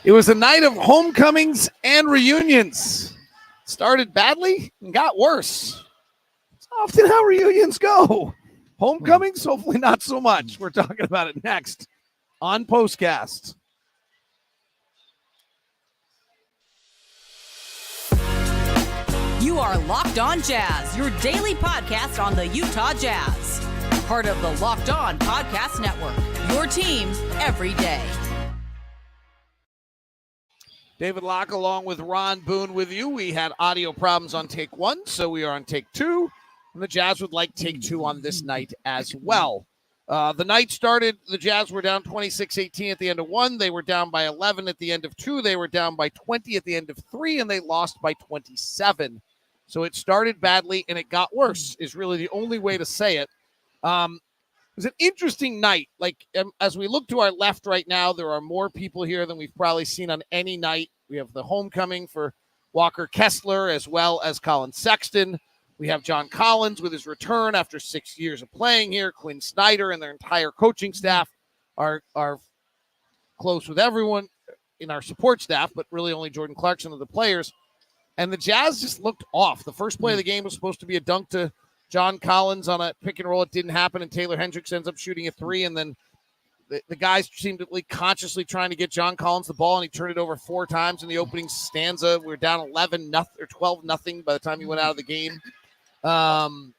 It was a night of homecomings and reunions. Started badly and got worse. It's often how reunions go. Homecomings, hopefully not so much. We're talking about it next on POSTCAST. You are Locked On Jazz, your daily podcast on the Utah Jazz. Part of the Locked On Podcast Network, your team every day. David Locke along with Ron Boone with you. We had audio problems on take one, so we are on take two. And the Jazz would like take two on this night as well. The night started, the Jazz were down 26-18 at the end of one. They were down by 11 at the end of two. They were down by 20 at the end of three, and they lost by 27. So it started badly, and it got worse, is really the only way to say it. It was an interesting night. As we look to our left right now, there are more people here than we've probably seen on any night. We have the homecoming for Walker Kessler as well as Colin Sexton. We have John Collins with his return after 6 years of playing here. Quinn Snyder and their entire coaching staff are close with everyone in our support staff, but really only Jordan Clarkson of the players. And the Jazz just looked off. The first play of the game was supposed to be a dunk to John Collins on a pick and roll. It didn't happen, and Taylor Hendricks ends up shooting a three, and then the guys seemed to be consciously trying to get John Collins the ball, and he turned it over 4 times in the opening stanza. We were down 11-0 or 12-0 by the time he went out of the game. And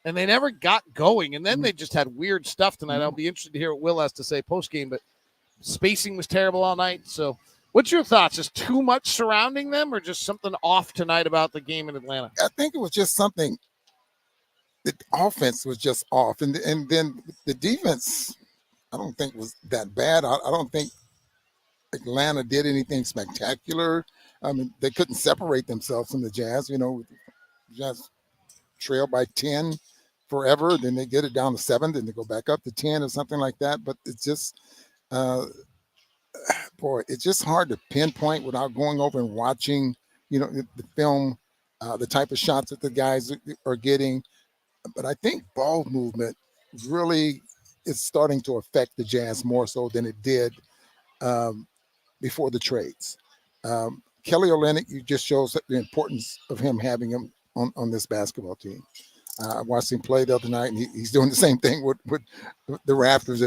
they never got going, and then they just had weird stuff tonight. I'll be interested to hear what Will has to say post-game, but spacing was terrible all night. So what's your thoughts? Is too much surrounding them or just something off tonight about the game in Atlanta? I think it was just something. The offense was just off, and then the defense, I don't think was that bad. I don't think Atlanta did anything spectacular. I mean, they couldn't separate themselves from the Jazz. You know, Jazz trail by 10 forever, then they get it down to 7, then they go back up to 10 or something like that. But it's just, it's just hard to pinpoint without going over and watching, the film, the type of shots that the guys are getting. But I think ball movement really is starting to affect the Jazz more so than it did before the trades. Kelly Olynyk just shows the importance of him having him on this basketball team. I watched him play the other night, and he's doing the same thing with the Raptors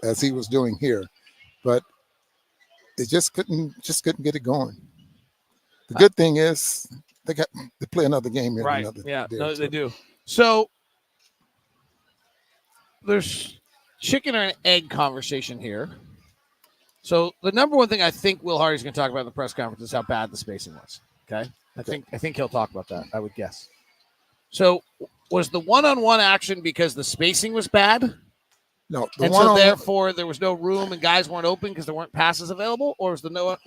as he was doing here. But they just couldn't get it going. The good thing is they play another game here. Right? Yeah, no, they do. So there's chicken or an egg conversation here. So the number one thing I think Will Hardy's going to talk about in the press conference is how bad the spacing was. Okay, I think he'll talk about that, I would guess. So was the one-on-one action because the spacing was bad? No, and so therefore there was no room and guys weren't open because there weren't passes available, or was the number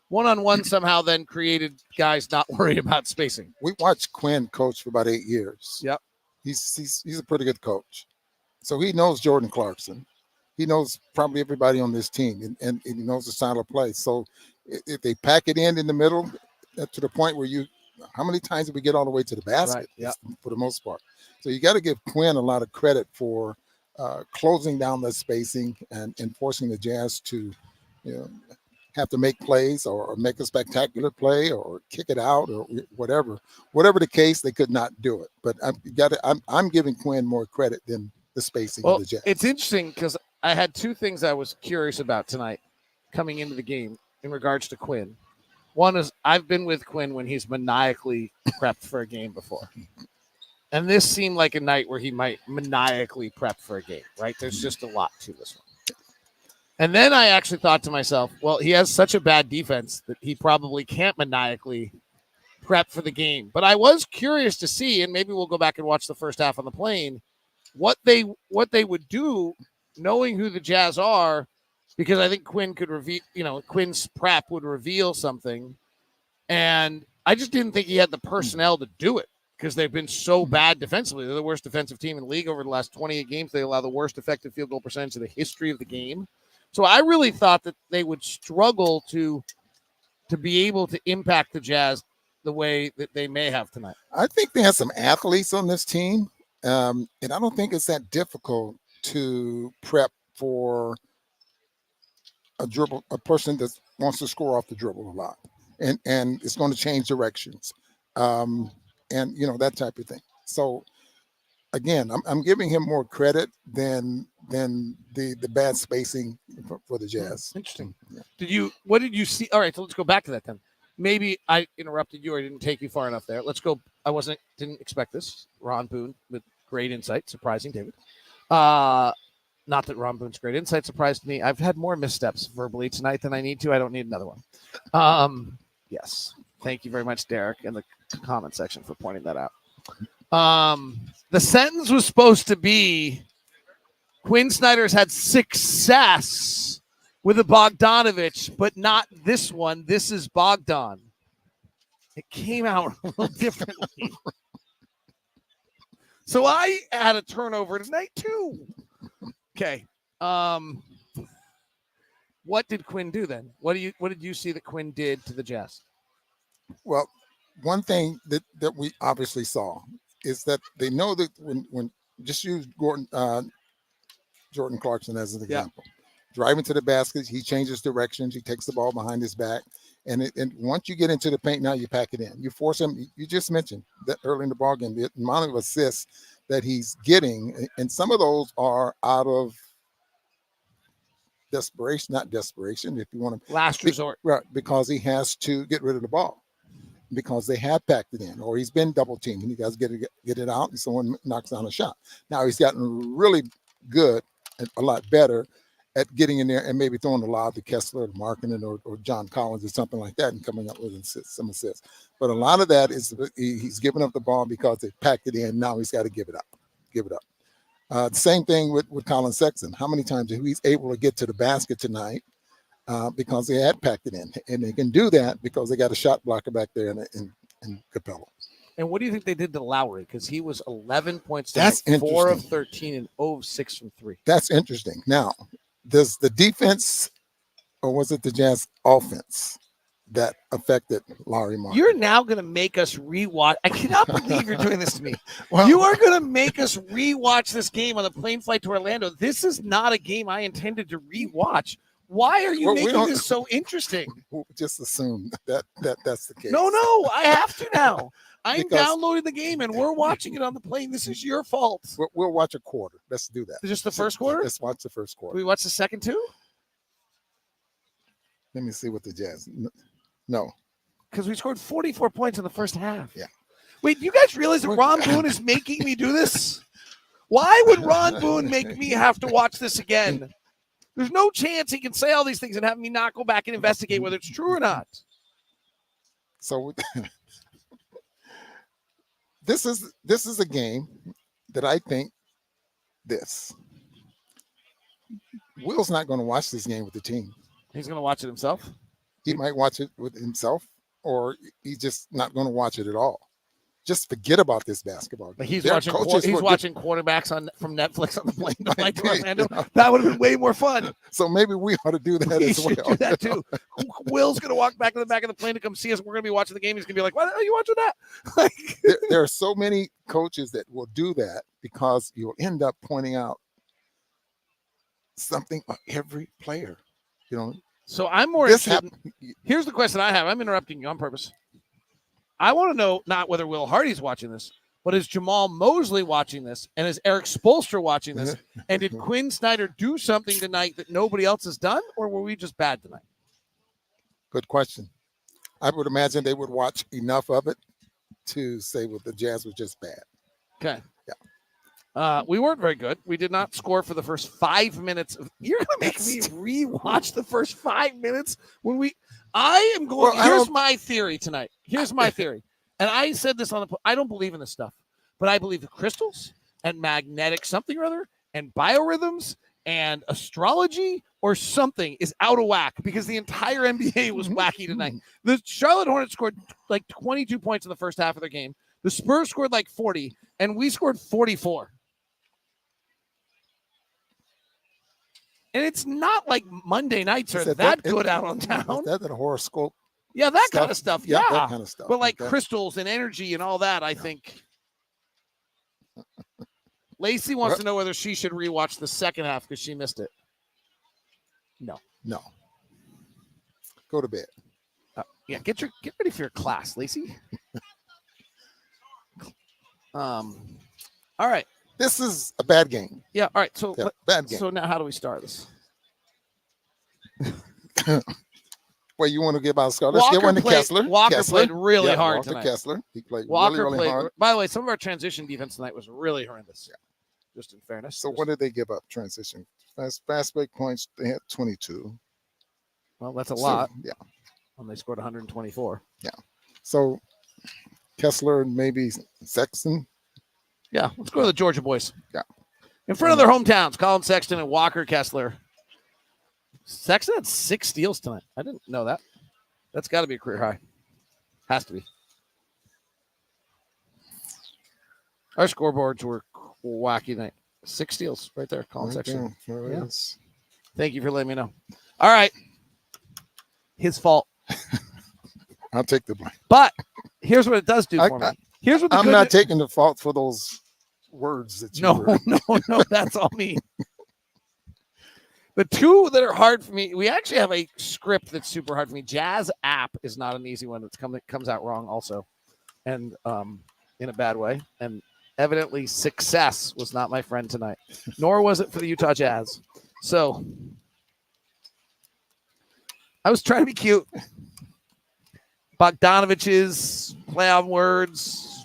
one-on-one somehow then created guys not worried about spacing? We watched Quinn coach for about 8 years. Yep. He's a pretty good coach. So he knows Jordan Clarkson. He knows probably everybody on this team, and he knows the style of play. So if they pack it in the middle to the point where how many times did we get all the way to the basket? Right, yeah. For the most part. So you got to give Quinn a lot of credit for closing down the spacing and forcing the Jazz to, have to make plays or make a spectacular play or kick it out or whatever. Whatever the case, they could not do it. But I'm giving Quinn more credit than the spacing of the Jazz. It's interesting because I had 2 things I was curious about tonight coming into the game in regards to Quinn. One is I've been with Quinn when he's maniacally prepped for a game before. And this seemed like a night where he might maniacally prep for a game, right? There's just a lot to this one. And then I actually thought to myself, well, he has such a bad defense that he probably can't maniacally prep for the game. But I was curious to see, and maybe we'll go back and watch the first half on the plane, what they would do knowing who the Jazz are, because I think Quinn could reveal, Quinn's prep would reveal something. And I just didn't think he had the personnel to do it because they've been so bad defensively. They're the worst defensive team in the league over the last 28 games. They allow the worst effective field goal percentage in the history of the game. So I really thought that they would struggle to be able to impact the Jazz the way that they may have tonight. I think they have some athletes on this team, and I don't think it's that difficult to prep for a person that wants to score off the dribble a lot, and it's going to change directions, and that type of thing. So again, I'm giving him more credit than the bad spacing for the Jazz. Interesting. Yeah. What did you see? All right, so let's go back to that then. Maybe I interrupted you or didn't take you far enough there. Let's go. Didn't expect this. Ron Boone with great insight, surprising David. Not that Ron Boone's great insight surprised me. I've had more missteps verbally tonight than I need to. I don't need another one. Yes. Thank you very much, Derek, in the comment section for pointing that out. The sentence was supposed to be Quinn Snyder's had success with a Bogdanovich, but not this one. This is Bogdan. It came out a little differently. So I had a turnover tonight too. Okay. What did Quinn do then? What did you see that Quinn did to the Jazz? Well, one thing that we obviously saw is that they know that when just use Jordan Clarkson as an example. Yeah. Driving to the basket, he changes directions, he takes the ball behind his back, and once you get into the paint, now you pack it in. You force him. You just mentioned that early in the ballgame, the amount of assists that he's getting, and some of those are out of not desperation, if you want to. Last resort. Right, because he has to get rid of the ball because they have packed it in, or he's been double teamed, and you guys get it out, and someone knocks down a shot. Now he's gotten really good, and a lot better at getting in there and maybe throwing a lob to Kessler, to Markkanen, or John Collins or something like that, and coming up with some assists. But a lot of that is he's giving up the ball because they packed it in. Now he's got to give it up. The same thing with Colin Sexton. How many times he's able to get to the basket tonight because they had packed it in, and they can do that because they got a shot blocker back there in Capella. And what do you think they did to Lowry? Because he was 11 points. That's tonight, 4 of interesting. 13 and 0 of 6 from 3. That's interesting. Now, does the defense, or was it the Jazz offense that affected Lowry Markkanen? You're now going to make us rewatch. I cannot believe you're doing this to me. Well, you are going to make us rewatch this game on the plane flight to Orlando. This is not a game I intended to rewatch. Why are you making this so interesting? We'll just assume that that's the case. No, I have to now. I'm downloading the game and we're watching it on the plane. This is your fault. We'll watch a quarter. Let's do that. Just the first quarter? Let's watch the first quarter. Do we watch the second too? Let me see what the Jazz. No. Because we scored 44 points in the first half. Yeah. Wait, you guys realize that Ron Boone is making me do this? Why would Ron Boone make me have to watch this again? There's no chance he can say all these things and have me not go back and investigate whether it's true or not. So this is a game that I think Will's not going to watch this game with the team. He's going to watch it himself? He might watch it with himself, or he's just not going to watch it at all. Just forget about this basketball game. Like he's watching quarterbacks from Netflix on the plane to fly to Orlando. That would have been way more fun. So maybe we ought to do that as well. Do that too. Will's going to walk back to the back of the plane to come see us. We're going to be watching the game. He's going to be like, "Why are you watching that?" There are so many coaches that will do that because you'll end up pointing out something of every player. So I'm more interested. Here's the question I have. I'm interrupting you on purpose. I want to know not whether Will Hardy's watching this, but is Jamal Mosley watching this? And is Eric Spoelstra watching this? And did Quinn Snyder do something tonight that nobody else has done? Or were we just bad tonight? Good question. I would imagine they would watch enough of it to say, well, the Jazz was just bad. Okay. Yeah. We weren't very good. We did not score for the first 5 minutes. You're going to make me rewatch the first 5 minutes when I am going. Well, here's my theory tonight. Here's my theory. And I said this I don't believe in this stuff, but I believe the crystals and magnetic something or other and biorhythms and astrology or something is out of whack because the entire NBA was wacky tonight. The Charlotte Hornets scored like 22 points in the first half of their game. The Spurs scored like 40 and we scored 44. And it's not like Monday nights are that good out on town. Is that a horoscope? Yeah, that kind of stuff. Yeah, that kind of stuff. But like crystals and energy and all that, I think. Lacey wants to know whether she should rewatch the second half because she missed it. No. Go to bed. Yeah, get ready for your class, Lacey. All right. This is a bad game. Yeah. All right. So Yeah, bad game. So now, how do we start this? Well, you want to give out a score? Let's get one to Kessler. Walker Kessler. played really Yeah, hard Walker tonight. Kessler. He played Walker really played. hard. By the way, some of our transition defense tonight was really horrendous. Yeah. Just in fairness. So what did they give up? Transition. Fast break points. They had 22. Well, that's a lot. Yeah. When they scored 124. Yeah. So Kessler, maybe Sexton. Yeah. Let's go to the Georgia boys. Yeah. In front of their hometowns, Colin Sexton and Walker Kessler. Sexton had 6 steals tonight. I didn't know that. That's got to be a career high. Has to be. Our scoreboards were wacky tonight. 6 steals right there, Colin Sexton. Yeah. Thank you for letting me know. All right. His fault. I'll take the blame. But here's what it does do for me. Here's what I'm not taking the fault for those words that you were. No, that's all me. The 2 that are hard for me, we actually have a script that's super hard for me. Jazz app is not an easy one. It comes out wrong also, and in a bad way. And evidently success was not my friend tonight, nor was it for the Utah Jazz. So I was trying to be cute. Bogdanovich's play on words.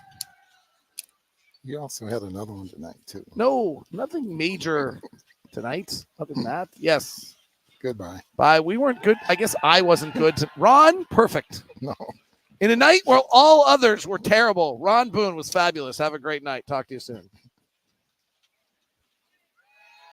You also had another one tonight, too. No, nothing major tonight. Other than that, yes. Goodbye. Bye. We weren't good. I guess I wasn't good. Ron, perfect. No. In a night where all others were terrible, Ron Boone was fabulous. Have a great night. Talk to you soon.